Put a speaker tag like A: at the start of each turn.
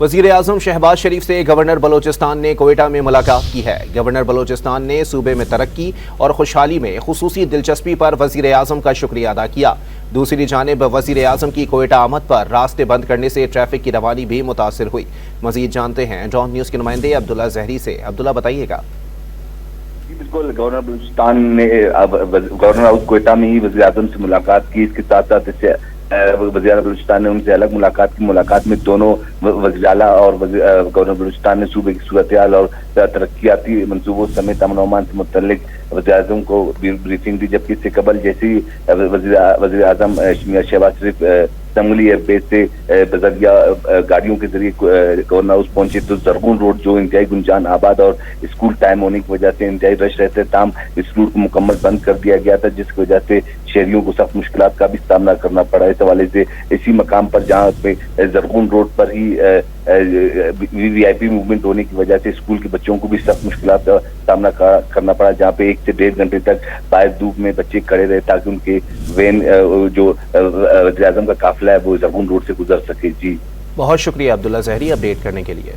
A: وزیر اعظم شہباز شریف سے گورنر بلوچستان نے کوئٹہ میں ملاقات کی ہے۔ گورنر بلوچستان نے صوبے میں ترقی اور خوشحالی میں خصوصی دلچسپی پر وزیر اعظم کا شکریہ ادا کیا۔ دوسری جانب وزیر اعظم کی کوئٹہ آمد پر راستے بند کرنے سے ٹریفک کی روانی بھی متاثر ہوئی۔ مزید جانتے ہیں ڈان نیوز کے نمائندے عبداللہ زہری سے۔ عبداللہ بتائیے گا۔
B: بالکل، گورنر بلوچستان نے گورنر ہاؤس کوئٹہ میں ہی وزیر اعظم سے ملاقات کی۔ اس کے ساتھ ساتھ وزیر اعظم بلوچستان نے ان سے الگ ملاقات کی۔ ملاقات میں دونوں وزیر اعلیٰ اور گورنر بلوچستان نے صوبے کی صورتحال اور ترقیاتی منصوبوں سمیت امن و امان سے متعلق وزیر اعظم کو بریفنگ دی، جبکہ اس سے قبل جیسے وزیر اعظم شہباز شریف سنگلی ایئر بیس سے بذریعہ گاڑیوں کے ذریعے گورنر ہاؤس پہنچے تو زرغون روڈ جو انتہائی گنجان آباد اور اسکول ٹائم ہونے کی وجہ سے انتہائی رش رہتے تاہم اس روٹ کو مکمل بند کر دیا گیا تھا، جس کی وجہ سے شہریوں کو سخت مشکلات کا بھی سامنا کرنا پڑا۔ اس حوالے سے اسی مقام پر جہاں پہ زرغون روڈ پر ہی وی آئی پی موومنٹ ہونے کی وجہ سے اسکول کے بچوں کو بھی سخت مشکلات کا سامنا کرنا پڑا، جہاں پہ 1 سے 1.5 گھنٹے تک باعث دھوپ میں بچے کھڑے رہے تاکہ ان کے وین جو وزیر اعظم کا قافلہ ہے وہ زرغون روڈ سے گزر سکے۔ جی
A: بہت شکریہ عبداللہ زہری اپڈیٹ کرنے کے لیے۔